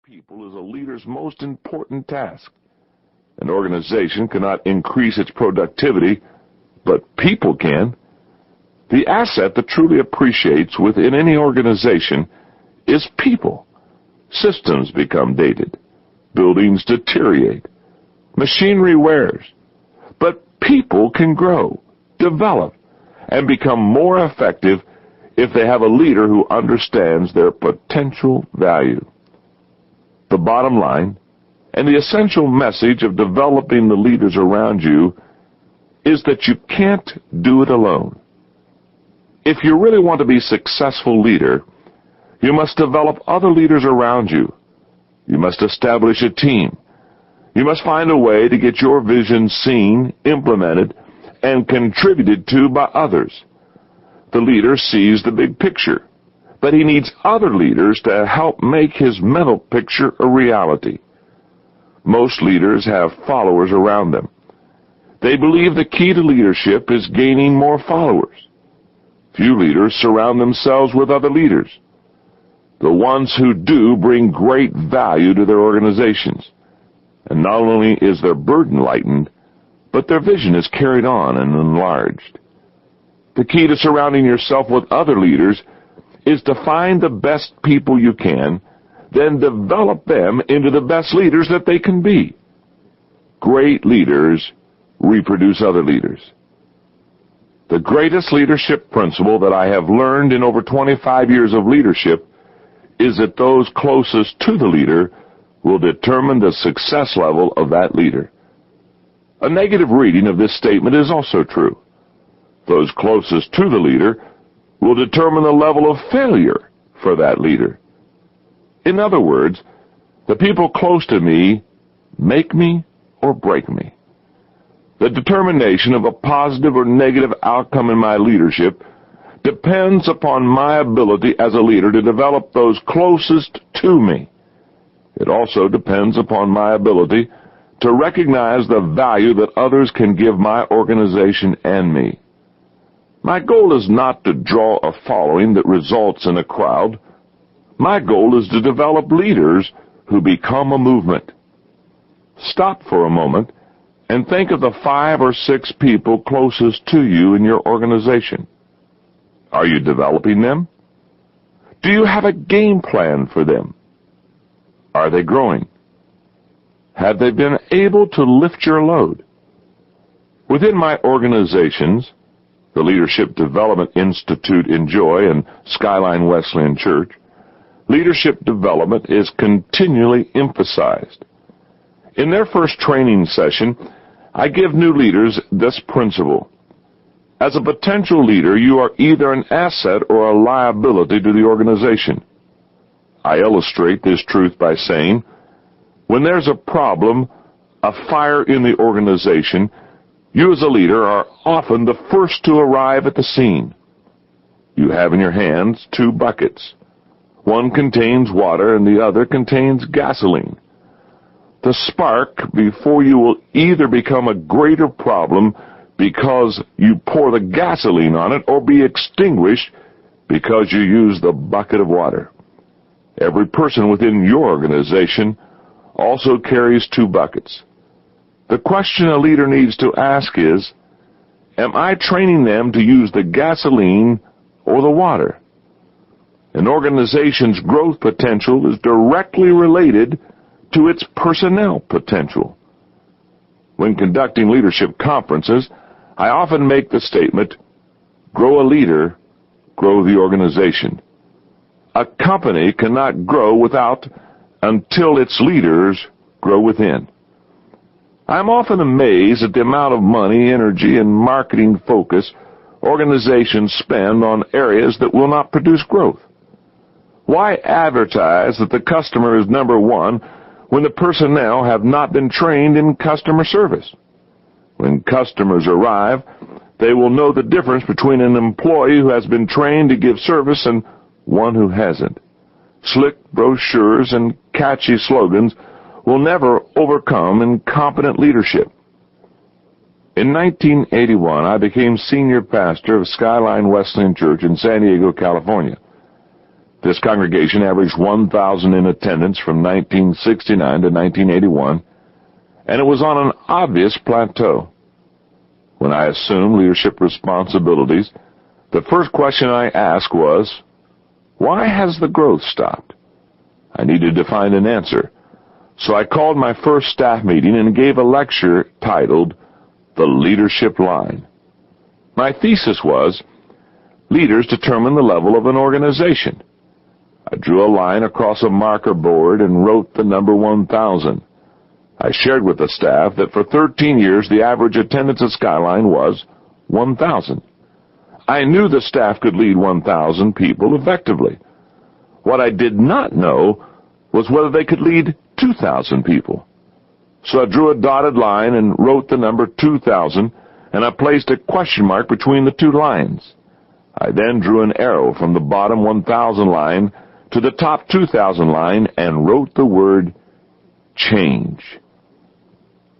people is a leader's most important task. An organization cannot increase its productivity, but people can. The asset that truly appreciates within any organization is people. Systems become dated. Buildings deteriorate. Machinery wears. But people can grow, develop, and become more effective if they have a leader who understands their potential value. The bottom line, and the essential message of developing the leaders around you, is that you can't do it alone. If you really want to be a successful leader, you must develop other leaders around you. You must establish a team. You must find a way to get your vision seen, implemented, and contributed to by others. The leader sees the big picture, but he needs other leaders to help make his mental picture a reality. Most leaders have followers around them. They believe the key to leadership is gaining more followers. Few leaders surround themselves with other leaders. The ones who do bring great value to their organizations. And not only is their burden lightened, but their vision is carried on and enlarged. The key to surrounding yourself with other leaders is to find the best people you can, then develop them into the best leaders that they can be. Great leaders reproduce other leaders. The greatest leadership principle that I have learned in over 25 years of leadership is that those closest to the leader will determine the success level of that leader. A negative reading of this statement is also true. Those closest to the leader will determine the level of failure for that leader. In other words, the people close to me make me or break me. The determination of a positive or negative outcome in my leadership depends upon my ability as a leader to develop those closest to me. It also depends upon my ability to recognize the value that others can give my organization and me. My goal is not to draw a following that results in a crowd. My goal is to develop leaders who become a movement. Stop for a moment and think of the 5 or 6 people closest to you in your organization. Are you developing them? Do you have a game plan for them? Are they growing? Have they been able to lift your load? Within my organizations, the Leadership Development Institute in Joy and Skyline Wesleyan Church, leadership development is continually emphasized. In their first training session, I give new leaders this principle. As a potential leader, you are either an asset or a liability to the organization. I illustrate this truth by saying, when there's a problem, a fire in the organization, you as a leader are often the first to arrive at the scene. You have in your hands 2 buckets. One contains water and the other contains gasoline. The spark before you will either become a greater problem because you pour the gasoline on it or be extinguished because you use the bucket of water. Every person within your organization also carries 2 buckets. The question a leader needs to ask is, am I training them to use the gasoline or the water? An organization's growth potential is directly related to its personnel potential. When conducting leadership conferences, I often make the statement, grow a leader, grow the organization. A company cannot grow until its leaders grow within. I'm often amazed at the amount of money, energy, and marketing focus organizations spend on areas that will not produce growth. Why advertise that the customer is number one when the personnel have not been trained in customer service? When customers arrive, they will know the difference between an employee who has been trained to give service and one who hasn't. Slick brochures and catchy slogans will never overcome incompetent leadership. In 1981, I became senior pastor of Skyline Wesleyan Church in San Diego, California. This congregation averaged 1,000 in attendance from 1969 to 1981, and it was on an obvious plateau. When I assumed leadership responsibilities, the first question I asked was, why has the growth stopped? I needed to find an answer, so I called my first staff meeting and gave a lecture titled, The Leadership Line. My thesis was, leaders determine the level of an organization. I drew a line across a marker board and wrote the number 1,000. I shared with the staff that for 13 years the average attendance at Skyline was 1,000. I knew the staff could lead 1,000 people effectively. What I did not know was whether they could lead 2,000 people. So I drew a dotted line and wrote the number 2,000, and I placed a question mark between the two lines. I then drew an arrow from the bottom 1,000 line to the top 2,000 line and wrote the word change.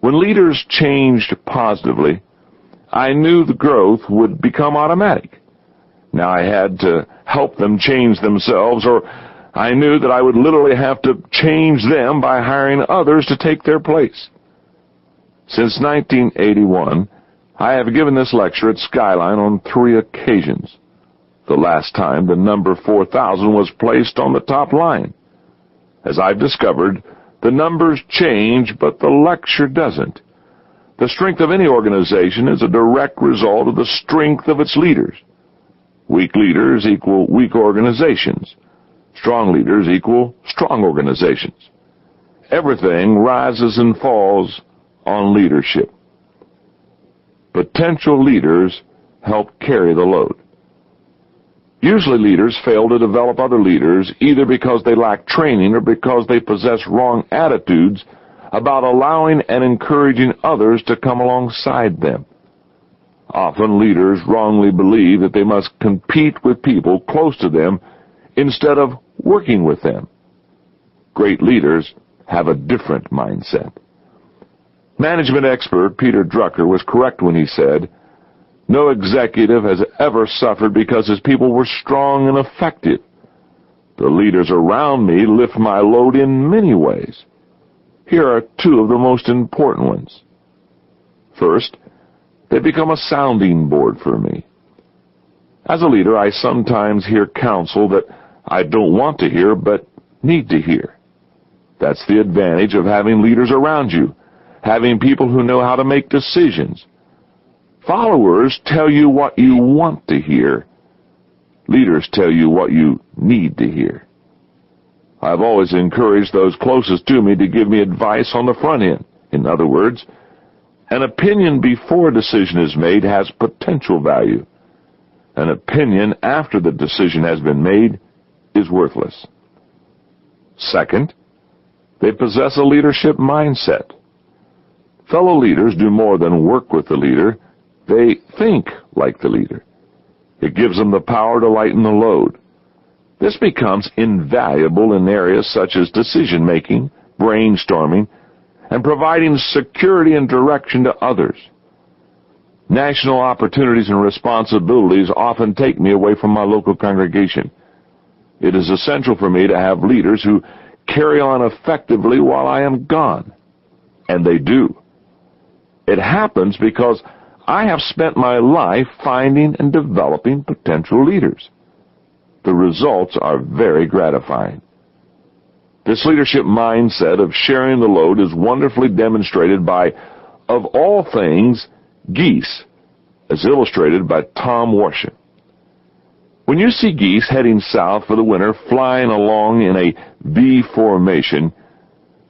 When leaders changed positively, I knew the growth would become automatic. Now I had to help them change themselves, or I knew that I would literally have to change them by hiring others to take their place. Since 1981, I have given this lecture at Skyline on 3 occasions. The last time, the number 4,000 was placed on the top line. As I've discovered, the numbers change, but the lecture doesn't. The strength of any organization is a direct result of the strength of its leaders. Weak leaders equal weak organizations. Strong leaders equal strong organizations. Everything rises and falls on leadership. Potential leaders help carry the load. Usually leaders fail to develop other leaders either because they lack training or because they possess wrong attitudes about allowing and encouraging others to come alongside them. Often leaders wrongly believe that they must compete with people close to them instead of working with them. Great leaders have a different mindset. Management expert Peter Drucker was correct when he said, "No executive has ever suffered because his people were strong and effective. The leaders around me lift my load in many ways. Here are 2 of the most important ones. First, they become a sounding board for me. As a leader, I sometimes hear counsel that I don't want to hear but need to hear. That's the advantage of having leaders around you, having people who know how to make decisions. Followers tell you what you want to hear. Leaders tell you what you need to hear. I've always encouraged those closest to me to give me advice on the front end. In other words, an opinion before a decision is made has potential value. An opinion after the decision has been made is worthless. Second, they possess a leadership mindset. Fellow leaders do more than work with the leader. They think like the leader. It gives them the power to lighten the load. This becomes invaluable in areas such as decision-making, brainstorming, and providing security and direction to others. National opportunities and responsibilities often take me away from my local congregation. It is essential for me to have leaders who carry on effectively while I am gone. And they do. It happens because I have spent my life finding and developing potential leaders. The results are very gratifying. This leadership mindset of sharing the load is wonderfully demonstrated by, of all things, geese, as illustrated by Tom Warsham. When you see geese heading south for the winter flying along in a V formation,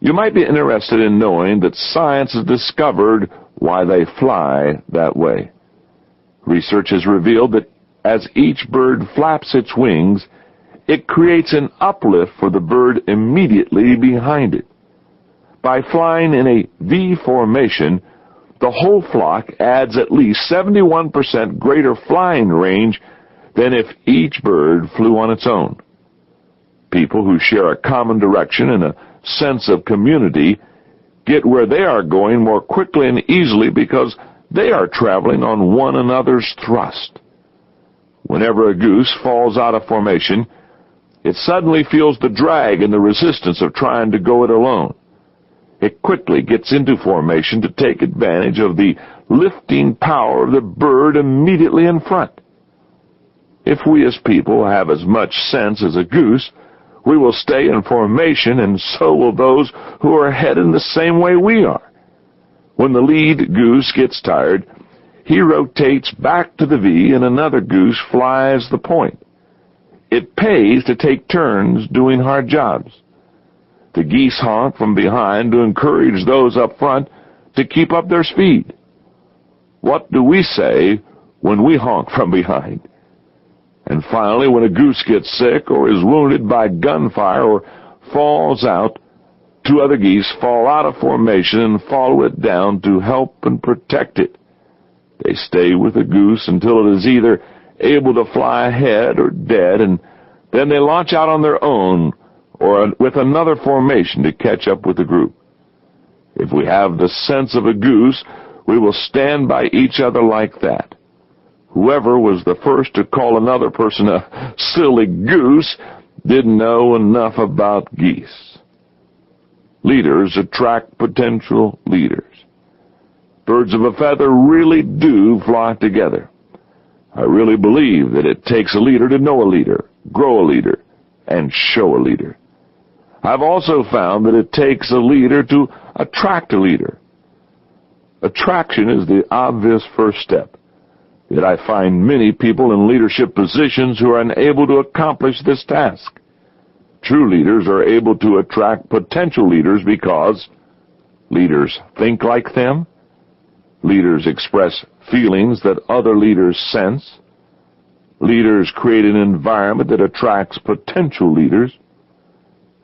you might be interested in knowing that science has discovered why they fly that way. Research has revealed that as each bird flaps its wings, it creates an uplift for the bird immediately behind it. By flying in a V formation, the whole flock adds at least 71% greater flying range than if each bird flew on its own. People who share a common direction and a sense of community get where they are going more quickly and easily because they are traveling on one another's thrust. Whenever a goose falls out of formation, It suddenly feels the drag and the resistance of trying to go it alone. It quickly gets into formation to take advantage of the lifting power of the bird immediately in front. If we as people have as much sense as a goose, we will stay in formation, and so will those who are heading the same way we are. When the lead goose gets tired, he rotates back to the V and another goose flies the point. It pays to take turns doing hard jobs. The geese honk from behind to encourage those up front to keep up their speed. What do we say when we honk from behind? And finally, when a goose gets sick or is wounded by gunfire or falls out, two other geese fall out of formation and follow it down to help and protect it. They stay with the goose until it is either able to fly ahead or dead, and then they launch out on their own or with another formation to catch up with the group. If we have the sense of a goose, we will stand by each other like that. Whoever was the first to call another person a silly goose didn't know enough about geese. Leaders attract potential leaders. Birds of a feather really do flock together. I really believe that it takes a leader to know a leader, grow a leader, and show a leader. I've also found that it takes a leader to attract a leader. Attraction is the obvious first step. Yet I find many people in leadership positions who are unable to accomplish this task. True leaders are able to attract potential leaders because leaders think like them, leaders express feelings that other leaders sense, leaders create an environment that attracts potential leaders,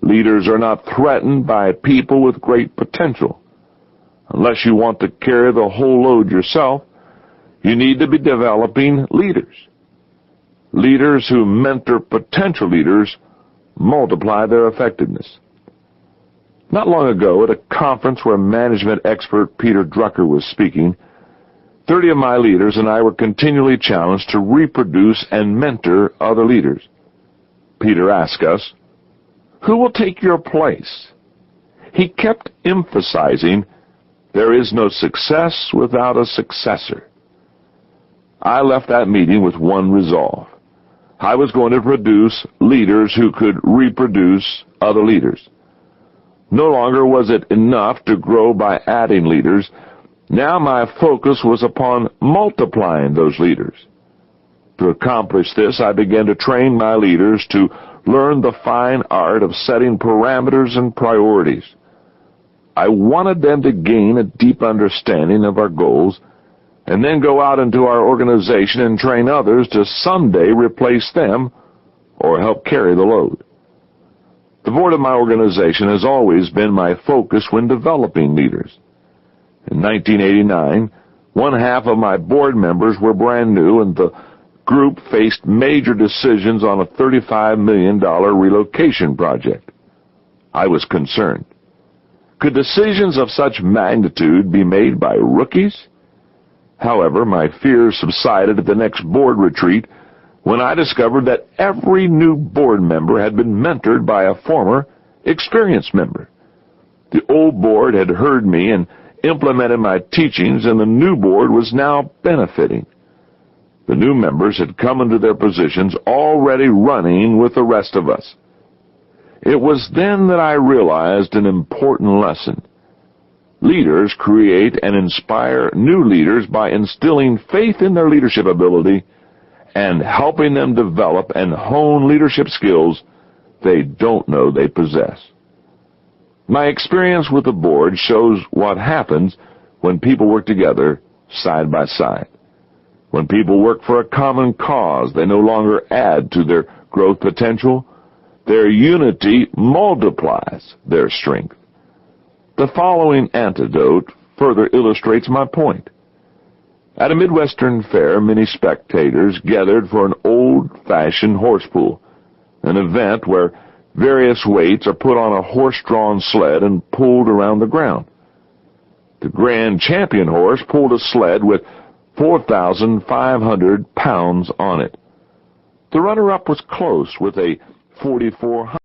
leaders are not threatened by people with great potential. Unless you want to carry the whole load yourself, you need to be developing leaders. Leaders who mentor potential leaders multiply their effectiveness. Not long ago, at a conference where management expert Peter Drucker was speaking, 30 of my leaders and I were continually challenged to reproduce and mentor other leaders. Peter asked us, "Who will take your place?" He kept emphasizing, "There is no success without a successor." I left that meeting with one resolve. I was going to produce leaders who could reproduce other leaders. No longer was it enough to grow by adding leaders. Now my focus was upon multiplying those leaders. To accomplish this, I began to train my leaders to learn the fine art of setting parameters and priorities. I wanted them to gain a deep understanding of our goals and then go out into our organization and train others to someday replace them or help carry the load. The board of my organization has always been my focus when developing leaders. In 1989, one half of my board members were brand new, and the group faced major decisions on a $35 million relocation project. I was concerned. Could decisions of such magnitude be made by rookies? However, my fears subsided at the next board retreat when I discovered that every new board member had been mentored by a former experienced member. The old board had heard me and implemented my teachings, and the new board was now benefiting. The new members had come into their positions already running with the rest of us. It was then that I realized an important lesson. Leaders create and inspire new leaders by instilling faith in their leadership ability and helping them develop and hone leadership skills they don't know they possess. My experience with the board shows what happens when people work together side by side. When people work for a common cause, they no longer add to their growth potential. Their unity multiplies their strength. The following anecdote further illustrates my point. At a Midwestern fair, many spectators gathered for an old-fashioned horse pull, an event where various weights are put on a horse-drawn sled and pulled around the ground. The grand champion horse pulled a sled with 4,500 pounds on it. The runner-up was close, with a 4,400.